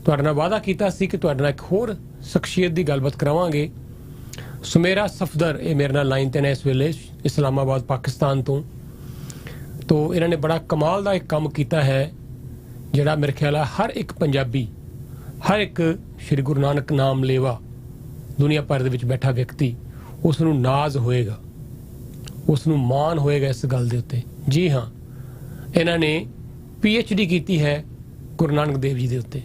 ਤੁਹਾਡੇ ਨਾਲ ਵਾਅਦਾ ਕੀਤਾ ਸੀ ਕਿ ਤੁਹਾਡੇ ਨਾਲ ਇੱਕ ਹੋਰ ਸ਼ਖਸੀਅਤ ਦੀ ਗੱਲਬਾਤ ਕਰਾਵਾਂਗੇ। ਸੁਮੇਰਾ ਸਫਦਰ ਇਹ ਮੇਰੇ ਨਾਲ ਲਾਈਨ 'ਤੇ ਨੇ ਇਸ ਵੇਲੇ ਇਸਲਾਮਾਬਾਦ ਪਾਕਿਸਤਾਨ ਤੋਂ। तो इन्होंने बड़ा कमाल का एक काम किया है जिहड़ा मेरे ख्याल है हर एक पंजाबी, हर एक श्री गुरु नानक नाम लेवा दुनिया भर दे विच बैठा व्यक्ति उसनूं नाज होएगा, उसनूं माण होएगा इस गल दे उत्ते। जी हाँ, इन्होंने PhD की है गुरु नानक देव जी के उत्ते।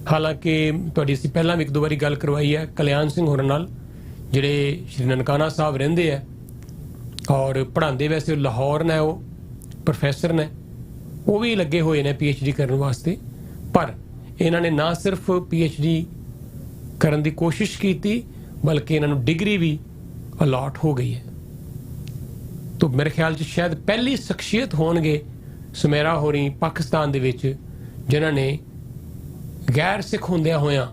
हालांकि तुहाडी असीं पहलां भी एक दो बारी गल करवाई है कल्याण सिंह होरां नाल जिहड़े श्री ननकाना साहब रहिंदे है और पढ़ाते वैसे लाहौर ने, वो प्रोफैसर ने, वो भी लगे हुए ने PhD करने वास्ते। पर इन्होंने ना सिर्फ PhD करने की कोशिश की थी बल्कि इन्होंने डिग्री भी अलॉट हो गई है। तो मेरे ख्याल से शायद पहली शख्सियत होणगे सुमेरा होरी पाकिस्तान दे विच जिन्होंने गैर सिख होंदियां होया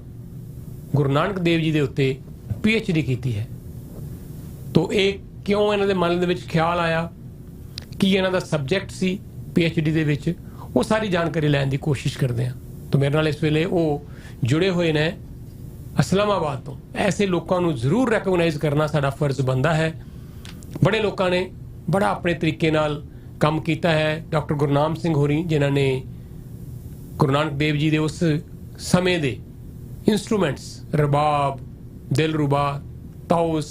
गुरु नानक देव जी दे उत्ते PhD की है। तो ये क्यों इन्हां दे मन दे विच ख्याल आया कि इन्हां दा सबजैक्ट सी PhD दे विच, वो सारी जानकारी लैण दी कोशिश करते हैं। तो मेरे नाल इस वेले वो जुड़े हुए ने इस्लामाबाद तो। ऐसे लोगों को जरूर रैकोगनाइज करना साडा फर्ज बनता है। बड़े लोगों ने बड़ा अपने तरीके नाल काम किया है। डॉक्टर गुरनाम सिंह होरी जिन्होंने गुरु नानक देव जी के उस समय दे इंस्ट्रूमेंट्स रबाब, दिलरुबा, ताउस,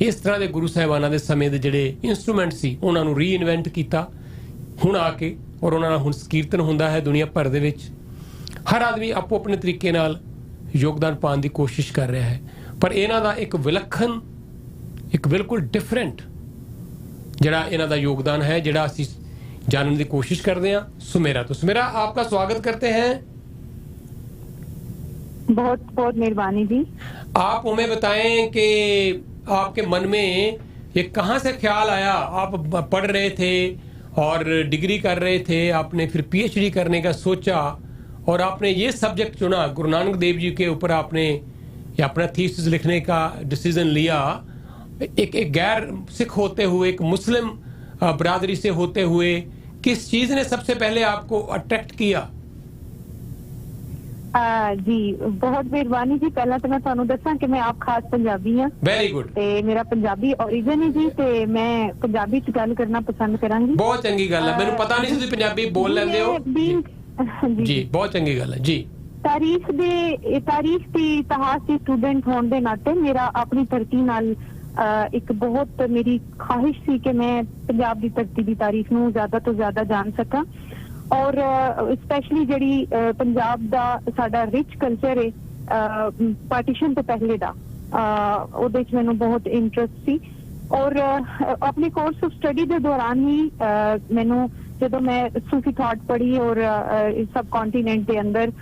इस तरह के गुरु साहिबाना के समय के जोड़े इंस्ट्रूमेंट सी उन्होंने रीइनवेंट किया हुण आके, और उन्होंने हुण कीर्तन होंदा है दुनिया भर दे विच। हर आदमी आपो अपने तरीके नाल योगदान पाने की कोशिश कर रहा है। पर इन्हां दा एक विलखण, एक बिल्कुल डिफरेंट जिहड़ा इन्हां दा योगदान है जिहड़ा असीं जानने की कोशिश करते हैं सुमेरा। तो सुमेरा, आपका स्वागत करते हैं। बहुत बहुत मेहरबानी जी। आप हमें बताएं कि आपके मन में ये कहाँ से ख्याल आया? आप पढ़ रहे थे और डिग्री कर रहे थे, आपने फिर PhD करने का सोचा और आपने ये सब्जेक्ट चुना, गुरु नानक देव जी के ऊपर आपने अपना थीसिस लिखने का डिसीजन लिया। एक गैर सिख होते हुए, एक मुस्लिम बरादरी से होते हुए, किस चीज़ ने सबसे पहले आपको अट्रैक्ट किया? जी बहुत मेहरबानी जी। पहला तो मैं तुहानू दसां कि मैं आप खास पंजाबी हाँ। Very good. ते मेरा पंजाबी ओरिजिन है जी, ते मैं पंजाबी च गल करना पसंद करांगी। बहुत चंगी गल है, मैनू पता नहीं तुसीं पंजाबी बोल लैंदे हो जी, बहुत चंगी गल है जी। तारीख दी इतिहास दी स्टूडेंट होने दे नाते मेरा अपनी धरती नाल एक बहुत मेरी ख्वाहिश सी कि मैं पंजाब दी धरती दी तारीख नू ज्यादा तो ज्यादा जान सकां। और स्पैशली जिहड़ी पंजाब दा साडा रिच कल्चर है पार्टीशन तो पहले दा, ਉਹਦੇ ਚ ਮੈਨੂੰ बहुत इंटरेस्ट सी। और अपने कोर्स ऑफ स्टडी के दौरान ही मैनू ਜਦੋਂ मैं सूफी थॉट पढ़ी और सब कॉन्टीनेंट के अंदर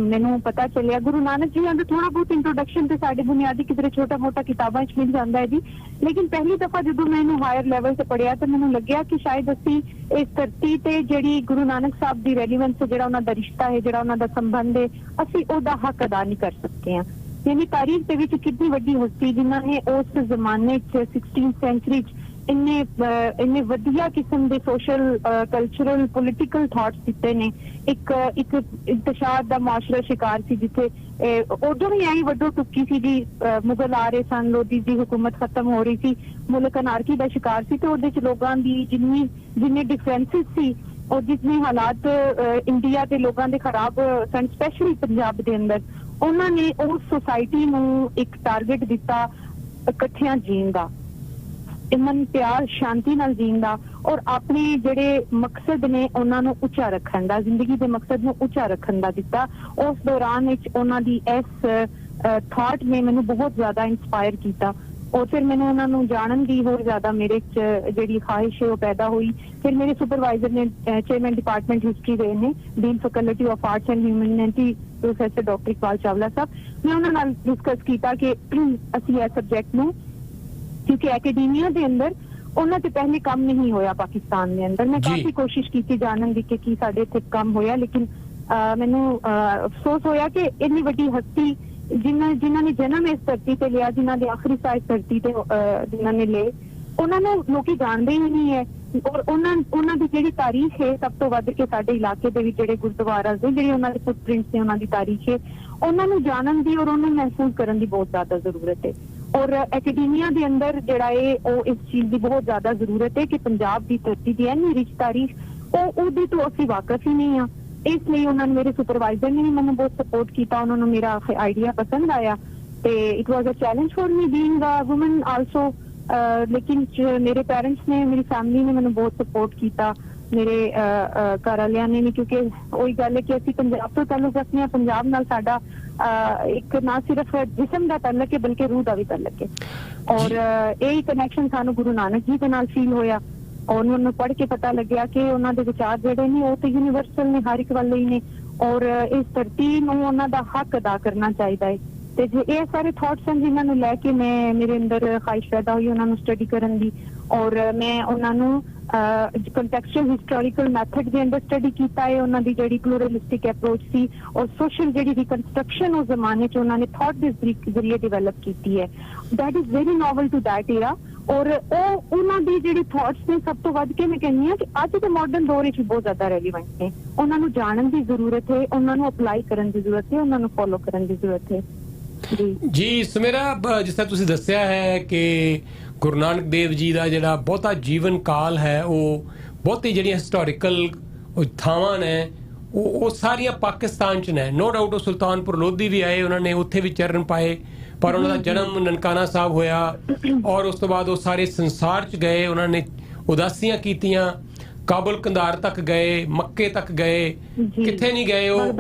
मैनू पता चलिया गुरु नानक जी का थोड़ा बहुत इंट्रोडक्शन तो साढ़े बुनियादी किधरे छोटा मोटा किताबों च मिल जाता है जी। लेकिन पहली दफा जो मैं इन्हू हायर लेवल से पढ़िया तो मैनू लग्या कि शायद असी इस धरती ते जिहड़ी गुरु नानक साहब की रेलीवेंस जिहड़ा उन्हां दा रिश्ता है, जिहड़ा उन्हां दा संबंध है, असी ओहदा हक अदा नहीं कर सकते हैं। यानी तारीख दे विच कितनी वड्डी हस्ती जिन्हां ने उस जमाने 16th सेंचुरी इन्ने वधिया किस्म के सोशल कल्चरल पोलिटिकल थॉट्स दिते ने। एक इंतशार दा माशरा शिकार सी जिथे उदों ही आई वड्डो टुक्की सी जी, मुगल आ रहे सन, लोधी दी हुकूमत खत्म हो रही थी, मुल्क अनारकी दा शिकार सी। तो उहदे च लोगां दी जिन्ने डिफरेंसेस सी और जितने हालात इंडिया के लोगों के खराब सन, स्पैशली पंजाब के अंदर, उन्होंने उस सोसाइटी नू एक टारगेट दिता इकट्ठियां जीण दा, इमन प्यार शांति नाल जीण दा और अपने जेड़े मकसद ने उन्होंने उच्चा रखन दा, जिंदगी के मकसद नू उच्चा रखन दा दिता। उस दौरान उन्हों दी इस थॉट ने मैनू बहुत ज्यादा इंस्पायर किया और फिर मैंने उन्होंने जानन दी होर ज्यादा मेरे जी ख्वाहिश है वो पैदा हुई। फिर मेरे सुपरवाइजर ने चेयरमैन डिपार्टमेंट हिस्ट्री रहे हैं, dean faculty of arts and humanity professor doctor Iqbal Chawla साहब। मैं उन्होंने डिस्कस किया कि असी इस सब्जैक्ट नू, क्योंकि एकेडीमिया के अंदर उन्होंने तो पहले काम नहीं होया पाकिस्तान के अंदर। मैं काफी कोशिश की जानन दी कि साडे इत्थे काम होया, लेकिन मैनू अफसोस होया कि इतनी वड्डी हस्ती जिन्हों ने जन्म इस धरती से लिया, जिन्हों ने आखिरी सा इस धरती से जिन्होंने ले, उन्होंने लोग जानते ही नहीं है। ਔਰ ਉਹਨਾਂ ਦੀ ਜਿਹੜੀ ਤਾਰੀਖ ਹੈ ਸਭ ਤੋਂ ਵੱਧ ਕੇ ਸਾਡੇ ਇਲਾਕੇ ਦੇ ਵਿੱਚ ਜਿਹੜੇ ਗੁਰਦੁਆਰਾ ਨੇ, ਜਿਹੜੇ ਉਹਨਾਂ ਦੇ ਫੁੱਟਪ੍ਰਿੰਟਸ ਨੇ, ਉਹਨਾਂ ਦੀ ਤਾਰੀਖ ਹੈ, ਉਹਨਾਂ ਨੂੰ ਜਾਣਨ ਦੀ ਔਰ ਉਹਨੂੰ ਮਹਿਸੂਸ ਕਰਨ ਦੀ ਬਹੁਤ ਜ਼ਿਆਦਾ ਜ਼ਰੂਰਤ ਹੈ। ਔਰ ਐਕੈਡਮੀਆ ਦੇ ਅੰਦਰ ਜਿਹੜਾ ਹੈ ਉਹ ਇਸ ਚੀਜ਼ ਦੀ ਬਹੁਤ ਜ਼ਿਆਦਾ ਜ਼ਰੂਰਤ ਹੈ ਕਿ ਪੰਜਾਬ ਦੀ ਧਰਤੀ ਦੀ ਇੰਨੀ ਰਿਚ ਤਾਰੀਖ ਉਹਦੀ ਤੋਂ ਅਸੀਂ ਵਾਕਫ ਹੀ ਨਹੀਂ ਹਾਂ। ਇਸ ਲਈ ਉਹਨਾਂ ਨੇ, ਮੇਰੇ ਸੁਪਰਵਾਈਜ਼ਰ ਨੇ ਵੀ ਮੈਨੂੰ ਬਹੁਤ ਸਪੋਰਟ ਕੀਤਾ, ਉਹਨਾਂ ਨੂੰ ਮੇਰਾ ਆਈਡੀਆ ਪਸੰਦ ਆਇਆ ਤੇ it was a challenge for me being a woman also. ਲੇਕਿਨ ਮੇਰੇ ਪੈਰੈਂਟਸ ਨੇ, ਮੇਰੀ ਫੈਮਿਲੀ ਨੇ ਮੈਨੂੰ ਬਹੁਤ ਸਪੋਰਟ ਕੀਤਾ, ਮੇਰੇ ਘਰ ਵਾਲਿਆਂ ਨੇ ਵੀ, ਕਿਉਂਕਿ ਉਹੀ ਗੱਲ ਹੈ ਕਿ ਅਸੀਂ ਪੰਜਾਬ ਤੋਂ ਤਾਲੁਕ ਰੱਖਦੇ ਹਾਂ। ਪੰਜਾਬ ਨਾਲ ਸਾਡਾ ਇੱਕ ਨਾ ਸਿਰਫ ਜਿਸਮ ਦਾ ਤਾਲੁਕ ਹੈ ਬਲਕਿ ਰੂਹ ਦਾ ਵੀ ਤਾਲੁਕ ਹੈ। ਔਰ ਇਹ ਕਨੈਕਸ਼ਨ ਸਾਨੂੰ ਗੁਰੂ ਨਾਨਕ ਜੀ ਦੇ ਨਾਲ ਫੀਲ ਹੋਇਆ ਔਰ ਉਹਨੂੰ ਪੜ੍ਹ ਕੇ ਪਤਾ ਲੱਗਿਆ ਕਿ ਉਹਨਾਂ ਦੇ ਵਿਚਾਰ ਜਿਹੜੇ ਨੇ ਉਹ ਤੇ ਯੂਨੀਵਰਸਲ ਨੇ, ਹਰ ਇੱਕ ਵੱਲ ਹੀ ਨੇ ਔਰ ਇਸ ਧਰਤੀ ਨੂੰ ਉਹਨਾਂ ਦਾ ਹੱਕ ਅਦਾ ਕਰਨਾ ਚਾਹੀਦਾ ਹੈ। ਤੇ ਜੇ ਇਹ ਸਾਰੇ ਥਾਟਸ ਹਨ ਜਿਨ੍ਹਾਂ ਨੂੰ ਲੈ ਕੇ ਮੇਰੇ ਅੰਦਰ ਖਾਹਿਸ਼ ਪੈਦਾ ਹੋਈ ਉਹਨਾਂ ਨੂੰ ਸਟੱਡੀ ਕਰਨ ਦੀ ਔਰ ਮੈਂ ਉਹਨਾਂ ਨੂੰ ਕੰਟੈਕਚੁਅਲ ਹਿਸਟੋਰੀਕਲ ਮੈਥਡ ਦੇ ਅੰਦਰ ਸਟੱਡੀ ਕੀਤਾ ਹੈ। ਉਹਨਾਂ ਦੀ ਜਿਹੜੀ ਪਲੂਰਲਿਸਟਿਕ ਅਪਰੋਚ ਸੀ ਔਰ ਸੋਸ਼ਲ ਜਿਹੜੀ ਰਿਕਨਸਟਰਕਸ਼ਨ ਉਸ ਜ਼ਮਾਨੇ 'ਚ ਉਹਨਾਂ ਨੇ ਥਾਟ ਦੇ ਜ਼ਰੀਏ ਡਿਵੈਲਪ ਕੀਤੀ ਹੈ। That is very novel to that era. ਔਰ ਉਹਨਾਂ ਦੀ ਜਿਹੜੀ ਥਾਟਸ ਨੇ ਸਭ ਤੋਂ ਵੱਧ ਕੇ ਮੈਂ ਕਹਿੰਦੀ ਹਾਂ ਕਿ ਅੱਜ ਦੇ ਮਾਡਰਨ ਦੌਰ ਵਿੱਚ ਬਹੁਤ ਜ਼ਿਆਦਾ ਰੈਲੀਵੈਂਟ ਨੇ। ਉਹਨਾਂ ਨੂੰ ਜਾਣਨ ਦੀ ਜ਼ਰੂਰਤ ਹੈ, ਉਹਨਾਂ ਨੂੰ ਅਪਲਾਈ ਕਰਨ ਦੀ ਜ਼ਰੂਰਤ ਹੈ, ਉਹਨਾਂ ਨੂੰ ਫੋਲੋ ਕਰਨ ਦੀ ਜ਼ਰੂਰਤ ਹੈ। ਜੀ ਸੁਮੇਰਾ, ਜਿਸ ਤਰ੍ਹਾਂ ਤੁਸੀਂ ਦੱਸਿਆ ਹੈ ਕਿ ਗੁਰੂ ਨਾਨਕ ਦੇਵ ਜੀ ਦਾ ਜਿਹੜਾ ਬਹੁਤਾ ਜੀਵਨ ਕਾਲ ਹੈ ਉਹ ਬਹੁਤੀ ਜਿਹੜੀਆਂ ਹਿਸਟੋਰੀਕਲ ਥਾਵਾਂ ਨੇ ਉਹ ਸਾਰੀਆਂ ਪਾਕਿਸਤਾਨ 'ਚ ਨੇ। ਨੋ ਡਾਊਟ ਉਹ ਸੁਲਤਾਨਪੁਰ ਲੋਧੀ ਵੀ ਆਏ, ਉਹਨਾਂ ਨੇ ਉੱਥੇ ਵੀ ਚਰਨ ਪਾਏ, ਪਰ ਉਹਨਾਂ ਦਾ ਜਨਮ ਨਨਕਾਣਾ ਸਾਹਿਬ ਹੋਇਆ ਔਰ ਉਸ ਤੋਂ ਬਾਅਦ ਉਹ ਸਾਰੇ ਸੰਸਾਰ 'ਚ ਗਏ, ਉਹਨਾਂ ਨੇ ਉਦਾਸੀਆਂ ਕੀਤੀਆਂ, ਕਾਬੁਲ ਕੰਧਾਰ ਤੱਕ ਗਏ, ਮੱਕੇ ਤੱਕ ਗਏ, ਕਿੱਥੇ ਨਹੀਂ ਗਏ ਉਹ।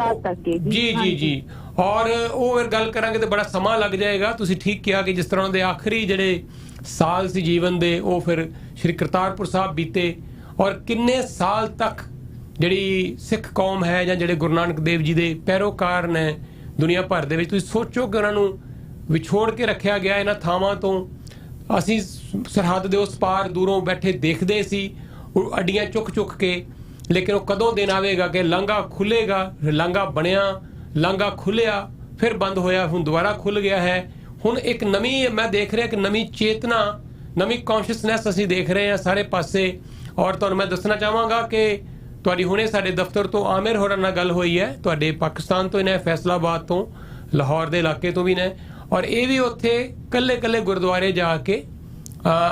ਜੀ ਔਰ ਉਹ ਫਿਰ ਗੱਲ ਕਰਾਂਗੇ ਤਾਂ ਬੜਾ ਸਮਾਂ ਲੱਗ ਜਾਏਗਾ। ਤੁਸੀਂ ਠੀਕ ਕਿਹਾ ਕਿ ਜਿਸ ਤਰ੍ਹਾਂ ਉਹਨਾਂ ਦੇ ਆਖਰੀ ਜਿਹੜੇ ਸਾਲ ਸੀ ਜੀਵਨ ਦੇ ਉਹ ਫਿਰ ਸ਼੍ਰੀ ਕਰਤਾਰਪੁਰ ਸਾਹਿਬ ਬੀਤੇ ਔਰ ਕਿੰਨੇ ਸਾਲ ਤੱਕ ਜਿਹੜੀ ਸਿੱਖ ਕੌਮ ਹੈ ਜਾਂ ਜਿਹੜੇ ਗੁਰੂ ਨਾਨਕ ਦੇਵ ਜੀ ਦੇ ਪੈਰੋਕਾਰ ਨੇ ਦੁਨੀਆ ਭਰ ਦੇ ਵਿੱਚ, ਤੁਸੀਂ ਸੋਚੋ ਕਿ ਉਹਨਾਂ ਨੂੰ ਵਿਛੋੜ ਕੇ ਰੱਖਿਆ ਗਿਆ ਇਹਨਾਂ ਥਾਵਾਂ ਤੋਂ। ਅਸੀਂ ਸਰਹੱਦ ਦੇ ਉਸ ਪਾਰ ਦੂਰੋਂ ਬੈਠੇ ਦੇਖਦੇ ਸੀ ਉਹ ਅੱਡੀਆਂ ਚੁੱਕ ਕੇ, ਲੇਕਿਨ ਉਹ ਕਦੋਂ ਦਿਨ ਆਵੇਗਾ ਕਿ ਲਾਂਘਾ ਖੁੱਲੇਗਾ। ਲਾਂਘਾ ਬਣਿਆ, ਲਾਂਘਾ ਖੁੱਲਿਆ, ਫਿਰ ਬੰਦ ਹੋਇਆ, ਹੁਣ ਦੁਬਾਰਾ ਖੁੱਲ ਗਿਆ ਹੈ। ਹੁਣ ਇੱਕ ਨਵੀਂ ਮੈਂ ਦੇਖ ਰਿਹਾ ਕਿ ਨਵੀਂ ਚੇਤਨਾ, ਨਵੀਂ ਕੌਨਸ਼ੀਅਸਨੈਸ ਅਸੀਂ ਦੇਖ ਰਹੇ ਹਾਂ ਸਾਰੇ ਪਾਸੇ। ਔਰ ਤੁਹਾਨੂੰ ਮੈਂ ਦੱਸਣਾ ਚਾਹਾਂਗਾ ਕਿ ਤੁਹਾਡੀ ਹੁਣੇ ਸਾਡੇ ਦਫ਼ਤਰ ਤੋਂ ਆਮਿਰ ਹੋਰਾਂ ਨਾਲ ਗੱਲ ਹੋਈ ਹੈ, ਤੁਹਾਡੇ ਪਾਕਿਸਤਾਨ ਤੋਂ ਨੇ, ਫੈਸਲਾਬਾਦ ਤੋਂ, ਲਾਹੌਰ ਦੇ ਇਲਾਕੇ ਤੋਂ ਵੀ ਨੇ ਔਰ ਇਹ ਵੀ ਉੱਥੇ ਕੱਲੇ ਗੁਰਦੁਆਰੇ ਜਾ ਕੇ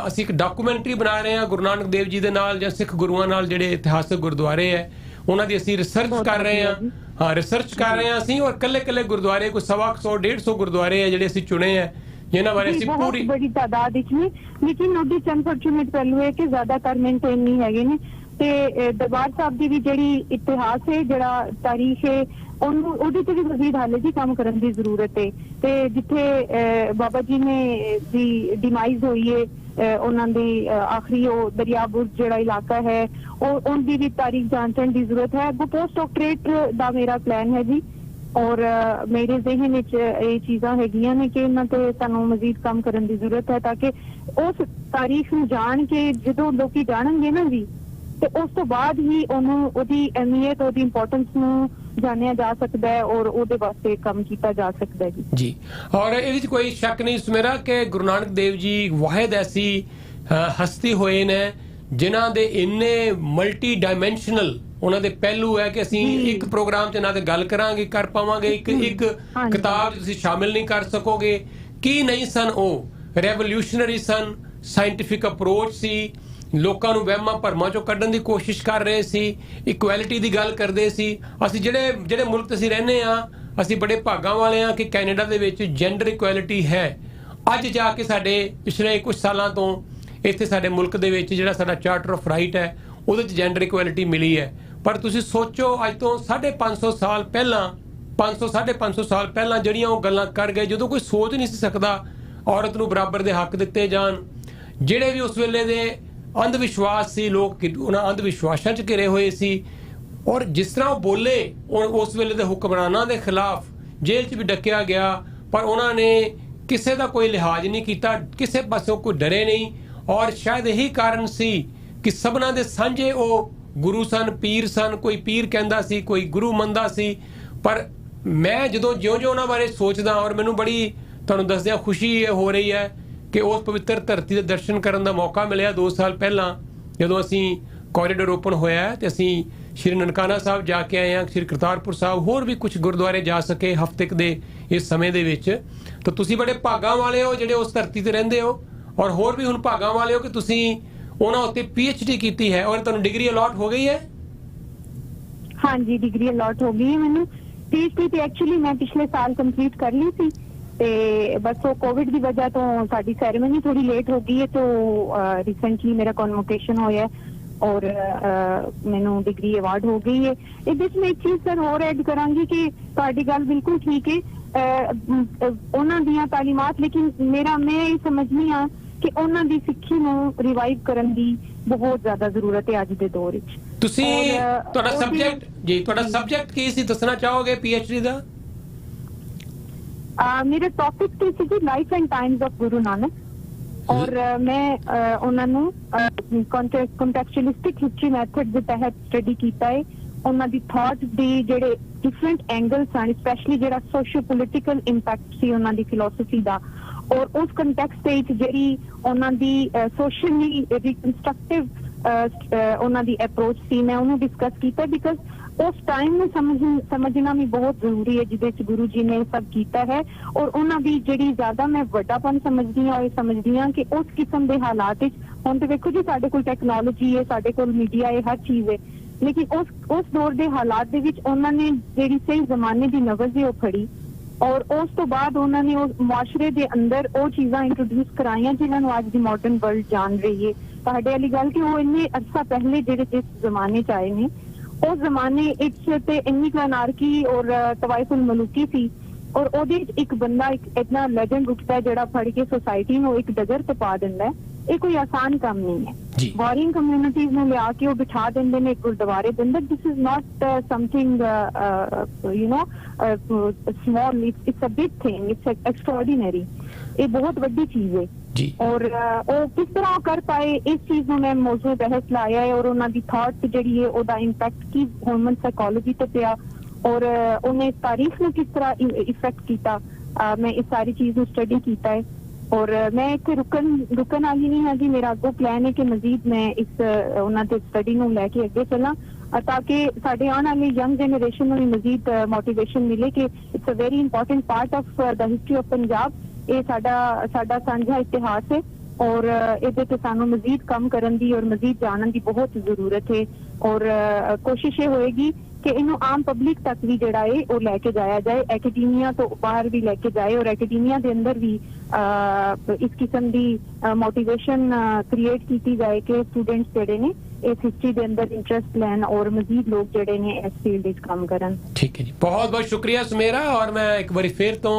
ਅਸੀਂ ਇੱਕ ਡਾਕੂਮੈਂਟਰੀ ਬਣਾ ਰਹੇ ਹਾਂ ਗੁਰੂ ਨਾਨਕ ਦੇਵ ਜੀ ਦੇ ਨਾਲ ਜਾਂ ਸਿੱਖ ਗੁਰੂਆਂ ਨਾਲ ਜਿਹੜੇ ਇਤਿਹਾਸਕ ਗੁਰਦੁਆਰੇ ਹੈ ਉਹਨਾਂ ਦੀ ਅਸੀਂ ਰਿਸਰਚ ਕਰ ਰਹੇ ਹਾਂ। ਰਿਸਰਚ ਕਰ ਰਹੇ ਹਾਂ ਅਸੀਂ ਔਰ ਕੱਲੇ ਗੁਰਦੁਆਰੇ ਕੋਈ 100-150 ਗੁਰਦੁਆਰੇ ਹੈ ਜਿਹੜੇ ਅਸੀਂ ਚੁਣੇ ਹੈ ਜਿਨ੍ਹਾਂ ਬਾਰੇ ਅਸੀਂ ਪੂਰੀ ਬੜੀ ਤਾਦਾਦ ਵਿੱਚ ਨੇ। ਲੇਕਿਨ ਉਹਦੀ ਅਨਫੋਰਚੂਨੇਟ ਪਹਿਲੂ ਹੈ ਕਿ ਜ਼ਿਆਦਾਤਰ ਮੇਨਟੇਨ ਨਹੀਂ ਹੈਗੇ ਨੇ ਤੇ ਦਰਬਾਰ ਸਾਹਿਬ ਦੀ ਵੀ ਜਿਹੜੀ ਇਤਿਹਾਸ ਹੈ, ਜਿਹੜਾ ਤਾਰੀਖ ਹੈ, ਉਹਦੇ ਤੇ ਵੀ ਮਜ਼ੀਦ ਹਾਲੇ ਵੀ ਕੰਮ ਕਰਨ ਦੀ ਜ਼ਰੂਰਤ ਹੈ। ਤੇ ਜਿੱਥੇ ਬਾਬਾ ਜੀ ਨੇ ਦੀ ਡਿਮਾਈਜ਼ ਹੋਈ ਹੈ, ਉਹਨਾਂ ਦੀ ਆਖਰੀ ਉਹ ਦਰਿਆ ਬੁਰਜ ਜਿਹੜਾ ਇਲਾਕਾ ਹੈ ਉਹਦੀ ਵੀ ਤਾਰੀਖ ਜਾਣਨ ਦੀ ਜ਼ਰੂਰਤ ਹੈ। ਅੱਗੋਂ ਪੋਸਟ ਡਾਕਟਰੇਟ ਦਾ ਮੇਰਾ ਪਲਾਨ ਹੈ ਜੀ ਔਰ ਮੇਰੇ ਜ਼ਿਹਨ ਵਿੱਚ ਇਹ ਚੀਜ਼ਾਂ ਹੈਗੀਆਂ ਨੇ ਕਿ ਇਹਨਾਂ ਤੇ ਸਾਨੂੰ ਮਜ਼ੀਦ ਕੰਮ ਕਰਨ ਦੀ ਜ਼ਰੂਰਤ ਹੈ ਤਾਂ ਕਿ ਉਸ ਤਾਰੀਖ ਨੂੰ ਜਾਣ ਕੇ ਜਦੋਂ ਲੋਕੀ ਜਾਣਨਗੇ ਨਾ ਜੀ ਤੇ ਉਸ ਤੋਂ ਬਾਅਦ ਹੀ ਉਹਨੂੰ ਉਹਦੀ ਅਹਿਮੀਅਤ, ਉਹਦੀ ਇੰਪੋਰਟੈਂਸ ਨੂੰ ਜਾਣਿਆ ਜਾ ਸਕਦਾ ਹੈ ਔਰ ਉਹਦੇ ਵਾਸਤੇ ਕੰਮ ਕੀਤਾ ਜਾ ਸਕਦਾ ਹੈ ਜੀ। ਔਰ ਇਹਦੇ ਵਿੱਚ ਕੋਈ ਸ਼ੱਕ ਨਹੀਂ ਸੁਮੇਰਾ ਕਿ ਗੁਰੂ ਨਾਨਕ ਦੇਵ ਜੀ ਵਾਹਿਦ ਐਸੀ ਹਸਤੀ ਹੋਏ ਨੇ ਜਿਨ੍ਹਾਂ ਦੇ ਇੰਨੇ ਮਲਟੀ ਡਾਇਮੈਂਸ਼ਨਲ ਉਹਨਾਂ ਦੇ ਪਹਿਲੂ ਹੈ ਕਿ ਅਸੀਂ ਇੱਕ ਪ੍ਰੋਗਰਾਮ 'ਚ ਨਾ ਤੇ ਗੱਲ ਕਰਾਂਗੇ ਕਰ ਪਾਵਾਂਗੇ, ਇੱਕ ਕਿਤਾਬ 'ਚ ਤੁਸੀਂ ਸ਼ਾਮਿਲ ਨਹੀਂ ਕਰ ਸਕੋਗੇ। ਕੀ ਨਹੀਂ ਸਨ ਉਹ? ਰੈਵੋਲੂਸ਼ਨਰੀ ਸਨ, ਸਾਇੰਟੀਫਿਕ ਅਪਰੋਚ ਸੀ, ਲੋਕਾਂ ਨੂੰ ਵਹਿਮਾਂ ਭਰਮਾਂ ਚੋਂ ਕੱਢਣ ਦੀ ਕੋਸ਼ਿਸ਼ ਕਰ ਰਹੇ ਸੀ, ਇਕੁਐਲਿਟੀ ਦੀ ਗੱਲ ਕਰਦੇ ਸੀ। ਅਸੀਂ ਜਿਹੜੇ ਮੁਲਕ 'ਚ ਅਸੀਂ ਰਹਿੰਦੇ ਹਾਂ ਅਸੀਂ ਬੜੇ ਭਾਗਾਂ ਵਾਲੇ ਹਾਂ ਕਿ ਕੈਨੇਡਾ ਦੇ ਵਿੱਚ ਜੈਂਡਰ ਇਕੁਐਲਿਟੀ ਹੈ। ਅੱਜ ਜਾ ਕੇ ਸਾਡੇ ਪਿਛਲੇ ਕੁਝ ਸਾਲਾਂ ਤੋਂ ਇੱਥੇ ਸਾਡੇ ਮੁਲਕ ਦੇ ਵਿੱਚ ਜਿਹੜਾ ਸਾਡਾ ਚਾਰਟਰ ਆਫ ਰਾਈਟ ਹੈ ਉਹਦੇ 'ਚ ਜੈਂਡਰ ਇਕੁਐਲਿਟੀ ਮਿਲੀ ਹੈ। ਪਰ ਤੁਸੀਂ ਸੋਚੋ ਅੱਜ ਤੋਂ 550 ਸਾਲ ਪਹਿਲਾਂ 550 ਸਾਲ ਪਹਿਲਾਂ ਜਿਹੜੀਆਂ ਉਹ ਗੱਲਾਂ ਕਰ ਗਏ ਜਦੋਂ ਕੋਈ ਸੋਚ ਨਹੀਂ ਸੀ ਸਕਦਾ ਔਰਤ ਨੂੰ ਬਰਾਬਰ ਦੇ ਹੱਕ ਦਿੱਤੇ ਜਾਣ। ਜਿਹੜੇ ਵੀ ਉਸ ਵੇਲੇ ਦੇ ਅੰਧ ਵਿਸ਼ਵਾਸ ਸੀ, ਲੋਕ ਉਹਨਾਂ ਅੰਧ ਵਿਸ਼ਵਾਸਾਂ 'ਚ ਘਿਰੇ ਹੋਏ ਸੀ ਔਰ ਜਿਸ ਤਰ੍ਹਾਂ ਉਹ ਬੋਲੇ ਉਸ ਵੇਲੇ ਦੇ ਹੁਕਮਰਾਨਾਂ ਦੇ ਖਿਲਾਫ ਜੇਲ੍ਹ 'ਚ ਵੀ ਡੱਕਿਆ ਗਿਆ ਪਰ ਉਹਨਾਂ ਨੇ ਕਿਸੇ ਦਾ ਕੋਈ ਲਿਹਾਜ਼ ਨਹੀਂ ਕੀਤਾ, ਕਿਸੇ ਪਾਸੋਂ ਕੋਈ ਡਰੇ ਨਹੀਂ। ਔਰ ਸ਼ਾਇਦ ਇਹੀ ਕਾਰਨ ਸੀ ਕਿ ਸਭਨਾਂ ਦੇ ਸਾਂਝੇ ਉਹ ਗੁਰੂ ਸਨ, ਪੀਰ ਸਨ। ਕੋਈ ਪੀਰ ਕਹਿੰਦਾ ਸੀ, ਕੋਈ ਗੁਰੂ ਮੰਨਦਾ ਸੀ। ਪਰ ਮੈਂ ਜਦੋਂ ਜਿਉਂ-ਜਿਉਂ ਉਹਨਾਂ ਬਾਰੇ ਸੋਚਦਾ ਔਰ ਮੈਨੂੰ ਬੜੀ ਤੁਹਾਨੂੰ ਦੱਸਦਿਆਂ ਖੁਸ਼ੀ ਹੋ ਰਹੀ ਹੈ ਕਿ ਉਸ ਪਵਿੱਤਰ ਧਰਤੀ ਦੇ ਦਰਸ਼ਨ ਕਰਨ ਦਾ ਮੌਕਾ ਮਿਲਿਆ 2 ਸਾਲ ਪਹਿਲਾਂ ਜਦੋਂ ਅਸੀਂ ਕੋਰੀਡੋਰ ਓਪਨ ਹੋਇਆ ਤੇ ਅਸੀਂ ਸ਼੍ਰੀ ਨਨਕਾਣਾ ਸਾਹਿਬ ਜਾ ਕੇ ਆਏ ਹਾਂ, ਸ਼੍ਰੀ ਕਰਤਾਰਪੁਰ ਸਾਹਿਬ, ਹੋਰ ਵੀ ਕੁਝ ਗੁਰਦੁਆਰੇ ਜਾ ਸਕੇ ਹਫ਼ਤੇ ਦੇ ਇਸ ਸਮੇਂ ਦੇ ਵਿੱਚ। ਤਾਂ ਤੁਸੀਂ ਬੜੇ ਭਾਗਾਂ ਵਾਲੇ ਹੋ ਜਿਹੜੇ ਉਸ ਧਰਤੀ ਤੇ ਰਹਿੰਦੇ ਹੋ, ਔਰ ਹੋਰ ਵੀ ਹੁਣ ਭਾਗਾਂ ਵਾਲੇ ਹੋ ਕਿ ਤੁਸੀਂ ਉਹਨਾਂ ਉੱਤੇ PhD ਕੀਤੀ ਹੈ ਔਰ ਤੁਹਾਨੂੰ ਡਿਗਰੀ ਅਲਾਟ ਹੋ ਗਈ ਹੈ। ਹਾਂਜੀ, ਡਿਗਰੀ ਅਲਾਟ ਹੋ ਗਈ ਹੈ ਮੈਨੂੰ। PhD ਤੇ ਐਕਚੁਅਲੀ ਮੈਂ ਪਿਛਲੇ ਸਾਲ ਕੰਪਲੀਟ ਕਰ ਲਈ ਸੀ ਤੇ ਬਸ ਉਹ ਕੋਵਿਡ ਦੀ ਵਜ੍ਹਾ ਤੋਂ ਸਾਡੀ ਸੈਰੇਮਨੀ ਥੋੜੀ ਲੇਟ ਹੋ ਗਈ ਹੈ। तो रिसेंटली मेरा कॉन्वोकेशन होया और मैनू डिग्री अवार्ड हो गई है। ਇਹਦੇ ਵਿੱਚ ਮੈਂ ਇੱਕ ਚੀਜ਼ ਸਰ ਹੋਰ ਐਡ ਕਰਾਂਗੀ ਕਿ ਤੁਹਾਡੀ ਗੱਲ ਬਿਲਕੁਲ ਠੀਕ ਹੈ, ਉਹਨਾਂ ਦੀਆਂ ਤਾਲੀਮਾਤ, ਲੇਕਿਨ ਮੈਂ ਇਹ ਸਮਝਨੀ ਆ ਕਿ ਉਹਨਾਂ ਦੀ ਸਿੱਖੀ ਨੂੰ ਰਿਵਾਈਵ ਕਰਨ ਦੀ ਬਹੁਤ ਜ਼ਿਆਦਾ ਜ਼ਰੂਰਤ ਹੈ ਅੱਜ ਦੇ ਦੌਰ ਵਿੱਚ। ਤੁਸੀਂ ਤੁਹਾਡਾ ਸਬਜੈਕਟ ਕੀ ਸੀ ਦੱਸਣਾ ਚਾਹੋਗੇ PhD ਦਾ? मेरा टॉपिक तो सी life and times of Guru Nanak और मैं उन्होंने कंटेक्चुअलिस्टिक हिस्टरी मैथड के तहत स्टडी किया है। उन्होंने थॉट दी जेडे डिफरेंट एंगल्स हैं, स्पैशली जेड़ा सोशियो पोलिटिकल इंपैक्ट सी उन्होंने फिलोसफी का, और उस कंटैक्सट विच जेड़ी उन्होंने सोशली रिकंस्ट्रक्टिव उन्होंने अप्रोच सी मैं उन्हें डिस्कस किया बिकॉज उस टाइम में समझना भी बहुत जरूरी है जिदे गुरु जी ने सब किया है। और उन्होंने जी ज्यादा मैं वड्डापन समझदी हाँ, ये समझदी हाँ कि उस किस्म के हालात हुण तो देखो जी साडे कोल टैक्नोलॉजी है, साडे कोल मीडिया है, हर चीज है, लेकिन उस दौर के हालात दे विच उन्होंने जी सही जमाने की नबज है वो फड़ी और उस तो बाद उन्होंने उस मुआशरे के अंदर वो चीज़ां इंट्रोड्यूस कराइया जिन्होंने अज की मॉडर्न वर्ल्ड जान रही है। तुहाडे वाली गल कि वो इन्ने अरसा पहले जिहड़े जिस जमाने च आए ने उस जमाने ते इन्नी अनारकी और तवाइफुल मलूकी सी और ओदे एक बंदा एक इतना लेजेंड उठता है जिहड़ा फड़ के सोसाइटी में एक डगर ते पा दिंदा है। ये कोई आसान काम नहीं है। वॉरिंग कम्युनिटीज में लिया के वो बिठा देंगे ने गुरुद्वारे के अंदर। This is not something you know small, it's a big thing, it's extraordinary. ये बहुत बड़ी चीज है और वो किस तरह कर पाए इस चीज में मैं मौजूद बहस लाया है और उन्होंने थॉट जी है ओदा इंपैक्ट की ह्यूमन साइकोलॉजी तो पिया और उन्हें तारीख ने किस तरह इफेक्ट किया, मैं इस सारी चीज में स्टडी किया है। और मैं इतने रुकन वाली नहीं है कि मेरा अगो प्लान है कि मजीद मैं इस उन्होंने स्टडी में लैके अगे चला ताकि साढ़े आने वाली यंग जनरेशन में मजीद मोटिवेशन मिले कि it's a very important part of the history of Punjab. ये साडा सांझा इतिहास है और इहदे ते सानू मजीद कम करन दी और मजीद जानन दी बहुत जरूरत है और कोशिश ये होएगी कि इन्हों आम पब्लिक तक भी जिहड़ा है वो लैके जाया जाए, एकेडीमिया तो बाहर भी लैके जाए और एकेडीमिया के अंदर भी इस किस्म की मोटिवेशन क्रिएट की जाए कि स्टूडेंट्स जिहड़े ने इस हिस्ट्री के अंदर इंटरेस्ट लैन और मजीद लोग जिहड़े ने इस फील्ड विच काम करन। ठीक है जी, बहुत बहुत शुक्रिया सुमेरा। और मैं एक बार फिर तो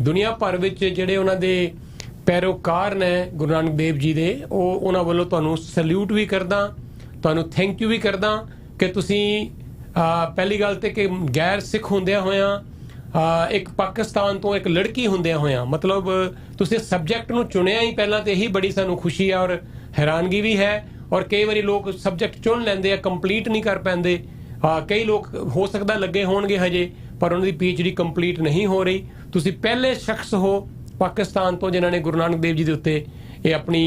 दुनिया भर विच जिहड़े उन्हां दे पैरोकार ने गुरु नानक देव जी दे उन्हां वल्लों तुहानूं सैल्यूट भी करदा, तुहानूं थैंक यू भी करदा कि तुसीं पहली गल तो कि गैर सिख होंदिया होया एक पाकिस्तान तो एक लड़की होंदिया होया मतलब तुसीं सब्जैक्ट नूं चुनिया ही पहलां तो यही बड़ी सानूं खुशी है और हैरानगी भी है। और कई बारी लोग सब्जैक्ट चुन लैंदे कंप्लीट नहीं कर पाते, कई लोग हो सकता लगे होणगे हजे पर उन्होंने PhD कंप्लीट नहीं हो रही। तुसीं पहले शख्स हो पाकिस्तान तो जिन्होंने गुरु नानक देव जी के उत्ते ये अपनी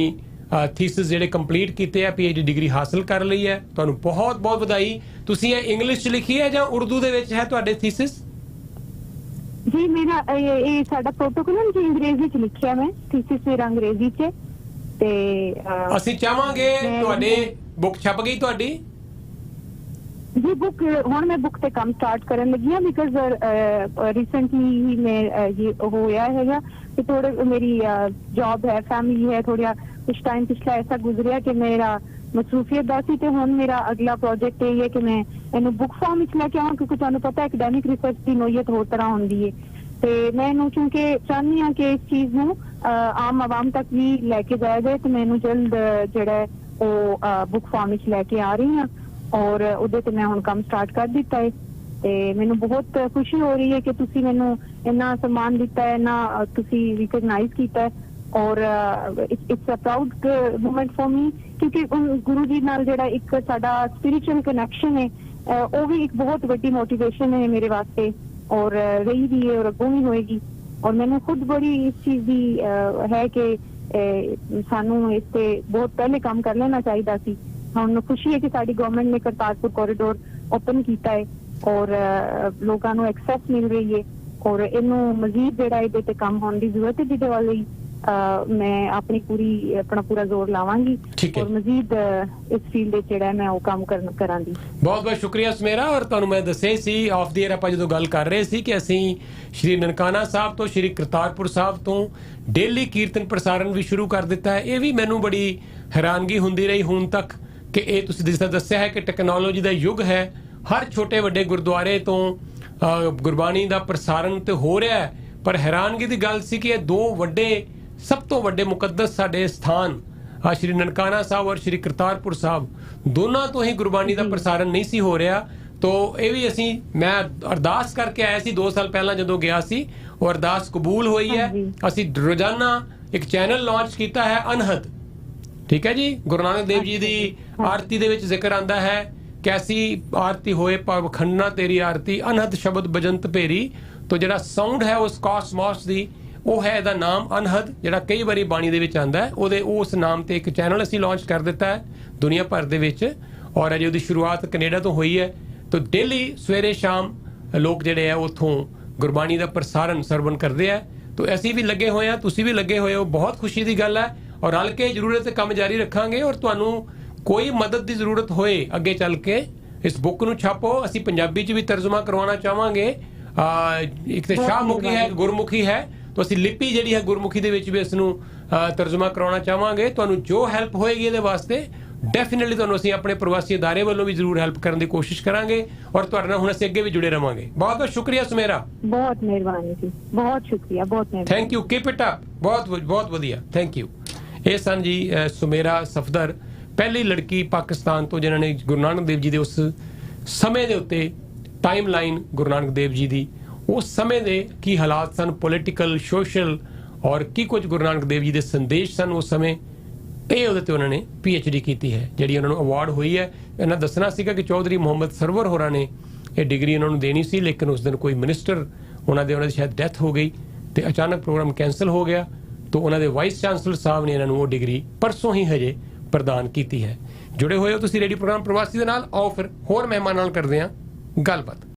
थीसिस जिहड़े कंप्लीट कीते हैं, PhD डिग्री हासिल कर ली है, तुहानूं बहुत बहुत बधाई। तुसीं ये इंग्लिश च लिखी है या उर्दू दे विच है तुहाडे थीसिस? जी मेरा ये साडा प्रोटोकॉल है जी अंग्रेजी च लिखिया, मैं थीसिस मेरा अंग्रेजी च ते ਅਸੀਂ ਚਾਹਾਂਗੇ ਤੁਹਾਡੇ बुक छप गई ਤੁਹਾਡੀ? जी बुक हुण मैं बुक ते काम स्टार्ट करन लगी हां बिकॉज रिसेंटली ही मैं ये होया हैगा कि थोड़े मेरी जॉब है, फैमिली है, थोड़ा कुछ टाइम पिछला ऐसा गुजरिया कि मेरा मसरूफियत दा सी ते हुण मेरा अगला प्रोजेक्ट ये है कि मैं इन्हू बुक फॉर्म विच लैके आवां क्योंकि तुहानूं पता एकेडैमिक रिसर्च की नोयत होर तरह हुंदी है ते मैं इन्हू क्योंकि चाहनी हां कि इस चीज नूं आम आवाम तक भी लैके जाया जाए तो मैं इन्हू जल्द जिहड़ा वो बुक फॉर्म विच लैके आ रही हां और उहदे ते मैं हुण काम स्टार्ट कर दिता है ते मैनू बहुत खुशी हो रही है कि तुसी मैनू इन्ना सम्मान दिता है, इन्ना तुसी रिकॉग्नाइज कीता है और it's a proud moment for me क्योंकि गुरु जी नाल जिहड़ा एक साडा स्पिरिचुअल कनैक्शन है वो भी एक बहुत बड़ी मोटिवेशन है मेरे वास्ते और रही भी है और अगों भी होएगी। और मैंने खुद बड़ी इस चीज की है कि सानू इस पे बहुत पहले काम कर लेना चाहिए सी ਹੁਣ ਖੁਸ਼ੀ ਹੈ ਕਿ ਸਾਡੀ ਗਵਰਨਮੈਂਟ ਨੇ ਕਰਤਾਰਪੁਰ ਕੋਰੀਡੋਰ ਓਪਨ ਕੀਤਾ ਹੈ ਔਰ ਲੋਕਾਂ ਨੂੰ ਐਕਸੈਸ ਮਿਲ ਰਹੀ ਹੈ ਔਰ ਇਹਨੂੰ ਮਜ਼ੀਦ ਜਿਹੜਾ ਇਹਦੇ ਤੇ ਕੰਮ ਹੋਣ ਦੀ ਜ਼ਰੂਰਤ ਹੈ, ਜਿਹਦੇ ਵੱਲ ਮੈਂ ਆਪਣੀ ਆਪਣਾ ਪੂਰਾ ਜ਼ੋਰ ਲਾਵਾਂਗੀ ਔਰ ਮਜ਼ੀਦ ਇਸ ਫੀਲਡ ਵਿੱਚ ਜਿਹੜਾ ਮੈਂ ਉਹ ਕੰਮ ਕਰਾਂਗੀ। ਬਹੁਤ ਬਹੁਤ ਸ਼ੁਕਰੀਆ ਸੁਮੇਰਾ। ਔਰ ਤੁਹਾਨੂੰ ਮੈਂ ਦੱਸਿਆ ਸੀ ਆਫ ਦੀ ਏਅਰ ਆਪਾਂ ਜਦੋਂ ਗੱਲ ਕਰ ਰਹੇ ਸੀ ਕਿ ਅਸੀਂ ਸ਼੍ਰੀ ਨਨਕਾਣਾ ਸਾਹਿਬ ਤੋਂ ਸ਼੍ਰੀ ਕਰਤਾਰਪੁਰ ਸਾਹਿਬ ਤੋਂ ਡੇਲੀ ਕੀਰਤਨ ਪ੍ਰਸਾਰਣ ਵੀ ਸ਼ੁਰੂ ਕਰ ਦਿੱਤਾ ਹੈ। ਇਹ ਵੀ ਮੈਨੂੰ ਬੜੀ ਹੈਰਾਨਗੀ ਹੁੰਦੀ ਰਹੀ ਹੁਣ ਤੱਕ ਕਿ ਇਹ ਤੁਸੀਂ ਜਿਸ ਤਰ੍ਹਾਂ ਦੱਸਿਆ ਹੈ ਕਿ ਟੈਕਨੋਲੋਜੀ ਦਾ ਯੁੱਗ ਹੈ, ਹਰ ਛੋਟੇ ਵੱਡੇ ਗੁਰਦੁਆਰੇ ਤੋਂ ਗੁਰਬਾਣੀ ਦਾ ਪ੍ਰਸਾਰਣ ਤੇ ਹੋ ਰਿਹਾ ਹੈ। ਪਰ ਹੈਰਾਨਗੀ ਦੀ ਗੱਲ ਸੀ ਕਿ ਇਹ ਦੋ ਵੱਡੇ ਸਭ ਤੋਂ ਵੱਡੇ ਮੁਕੱਦਸ ਸਾਡੇ ਸਥਾਨ ਸ਼੍ਰੀ ਨਨਕਾਣਾ ਸਾਹਿਬ ਔਰ ਸ਼੍ਰੀ ਕਰਤਾਰਪੁਰ ਸਾਹਿਬ ਦੋਨਾਂ ਤੋਂ ਹੀ ਗੁਰਬਾਣੀ ਦਾ ਪ੍ਰਸਾਰਣ ਨਹੀਂ ਸੀ ਹੋ ਰਿਹਾ। ਤੋ ਇਹ ਵੀ ਮੈਂ ਅਰਦਾਸ ਕਰਕੇ ਆਇਆ ਸੀ 2 ਸਾਲ ਪਹਿਲਾਂ ਜਦੋਂ ਗਿਆ ਸੀ, ਉਹ ਅਰਦਾਸ ਕਬੂਲ ਹੋਈ ਹੈ। ਅਸੀਂ ਰੋਜ਼ਾਨਾ ਇੱਕ ਚੈਨਲ ਲਾਂਚ ਕੀਤਾ ਹੈ ਅਨਹਦ, ਠੀਕ ਹੈ ਜੀ। ਗੁਰੂ ਨਾਨਕ ਦੇਵ ਜੀ ਦੀ ਆਰਤੀ ਦੇ ਵਿੱਚ ਜ਼ਿਕਰ ਆਂਦਾ ਹੈ ਕੈਸੀ ਆਰਤੀ ਹੋਏ ਪਖੰਡਨਾ ਤੇਰੀ ਆਰਤੀ ਅਨਹਦ ਸ਼ਬਦ ਬਜੰਤ ਭੇਰੀ। ਤੋ ਜਿਹੜਾ ਸਾਊਂਡ ਹੈ ਉਸ ਕਾਸਮੋਸ ਦੀ ਉਹ ਹੈ ਇਹਦਾ ਨਾਮ ਅਨਹਦ, ਜਿਹੜਾ ਕਈ ਵਾਰੀ ਬਾਣੀ ਦੇ ਵਿੱਚ ਆਂਦਾ ਹੈ। ਉਸ ਨਾਮ ਤੇ ਇੱਕ ਚੈਨਲ ਅਸੀਂ ਲਾਂਚ ਕਰ ਦਿੱਤਾ ਹੈ ਦੁਨੀਆ ਭਰ ਦੇ ਵਿੱਚ ਔਰ ਅਜੇ ਉਹਦੀ ਸ਼ੁਰੂਆਤ ਕੈਨੇਡਾ ਤੋਂ ਹੋਈ ਹੈ। ਤੋ ਡੇਲੀ ਸਵੇਰੇ ਸ਼ਾਮ ਲੋਕ ਜਿਹੜੇ ਆ ਉੱਥੋਂ ਗੁਰਬਾਣੀ ਦਾ ਪ੍ਰਸਾਰਣ ਸਰਵਣ ਕਰਦੇ ਆ। ਤੋ ਅਸੀਂ ਵੀ ਲੱਗੇ ਹੋਏ ਆ, ਤੁਸੀਂ ਵੀ ਲੱਗੇ ਹੋਏ ਹੋ, ਬਹੁਤ ਖੁਸ਼ੀ ਦੀ ਗੱਲ ਹੈ। ਔਰ ਰਲ ਕੇ ਜ਼ਰੂਰਤ ਕੰਮ ਜਾਰੀ ਰੱਖਾਂਗੇ ਔਰ ਤੁਹਾਨੂੰ ਕੋਈ ਮਦਦ ਦੀ ਜ਼ਰੂਰਤ ਹੋਏ ਅੱਗੇ ਚੱਲ ਕੇ ਇਸ ਬੁੱਕ ਨੂੰ ਛਾਪੋ। ਅਸੀਂ ਪੰਜਾਬੀ 'ਚ ਵੀ ਤਰਜਮਾ ਕਰਵਾਉਣਾ ਚਾਹਾਂਗੇ। ਇੱਕ ਤੇ ਸ਼ਾਹਮੁਖੀ ਹੈ, ਗੁਰਮੁਖੀ ਹੈ, तो ਅਸੀਂ ਲਿਪੀ ਜਿਹੜੀ ਹੈ ਗੁਰਮੁਖੀ ਦੇ ਵਿੱਚ ਵੀ ਇਸ ਨੂੰ ਤਰਜਮਾ ਕਰਾਉਣਾ ਚਾਹਾਂਗੇ। ਤੁਹਾਨੂੰ ਜੋ ਹੈਲਪ ਹੋਏਗੀ ਇਹਦੇ ਵਾਸਤੇ ਡੈਫੀਨਿਟਲੀ ਤੁਹਾਨੂੰ ਅਸੀਂ ਆਪਣੇ ਪ੍ਰਵਾਸੀ ਅਦਾਰੇ ਵੱਲੋਂ ਵੀ ਜ਼ਰੂਰ ਹੈਲਪ ਕਰਨ ਦੀ ਕੋਸ਼ਿਸ਼ ਕਰਾਂਗੇ ਔਰ ਤੁਹਾਡੇ ਨਾਲ ਹੁਣ ਅਸੀਂ ਅੱਗੇ ਵੀ ਜੁੜੇ ਰਵਾਂਗੇ। ਬਹੁਤ ਬਹੁਤ ਸ਼ੁਕਰੀਆ ਸੁਮੇਰਾ। ਬਹੁਤ ਮਿਹਰਬਾਨੀ ਜੀ, ਬਹੁਤ ਸ਼ੁਕਰੀਆ, ਬਹੁਤ ਮਿਹਰਬਾਨੀ। Thank you, keep it up. ਬਹੁਤ ਬਹੁਤ ਵਧੀਆ, ਥੈਂਕ ਯੂ। ਇਹ ਸਨ ਜੀ ਸੁਮੇਰਾ ਸਫਦਰ, ਪਹਿਲੀ ਲੜਕੀ ਪਾਕਿਸਤਾਨ ਤੋਂ ਜਿਨ੍ਹਾਂ ਨੇ ਗੁਰੂ ਨਾਨਕ ਦੇਵ ਜੀ ਦੇ ਉਸ ਸਮੇਂ ਦੇ ਉੱਤੇ ਟਾਈਮ ਲਾਈਨ ਗੁਰੂ ਨਾਨਕ ਦੇਵ ਜੀ ਦੀ ਉਸ ਸਮੇਂ ਦੇ ਕੀ ਹਾਲਾਤ ਸਨ, ਪੋਲੀਟੀਕਲ, ਸੋਸ਼ਲ ਔਰ ਕੀ ਕੁਝ ਗੁਰੂ ਨਾਨਕ ਦੇਵ ਜੀ ਦੇ ਸੰਦੇਸ਼ ਸਨ ਉਸ ਸਮੇਂ, ਇਹ ਉਹਦੇ ਤੇ ਉਹਨਾਂ ਨੇ PhD ਕੀਤੀ ਹੈ ਜਿਹੜੀ ਉਹਨਾਂ ਨੂੰ ਅਵਾਰਡ ਹੋਈ ਹੈ। ਇਹਨਾਂ ਦੱਸਣਾ ਸੀਗਾ ਕਿ ਚੌਧਰੀ ਮੁਹੰਮਦ ਸਰਵਰ ਹੋਰਾਂ ਨੇ ਇਹ ਡਿਗਰੀ ਉਹਨਾਂ ਨੂੰ ਦੇਣੀ ਸੀ, ਲੇਕਿਨ ਉਸ ਦਿਨ ਕੋਈ ਮਿਨਿਸਟਰ ਉਹਨਾਂ ਦੀ ਸ਼ਾਇਦ ਡੈਥ ਹੋ ਗਈ ਤੇ ਅਚਾਨਕ ਪ੍ਰੋਗਰਾਮ ਕੈਂਸਲ ਹੋ ਗਿਆ। तो उन्होंने वाइस चांसलर साहब ने इन्होंने वो डिग्री परसों ही हजे प्रदान की है। जुड़े हुए हो तुसी रेडियो प्रोग्राम प्रवासी दे नाल। आओ फिर होर मेहमान नाल करदे हां गलबात।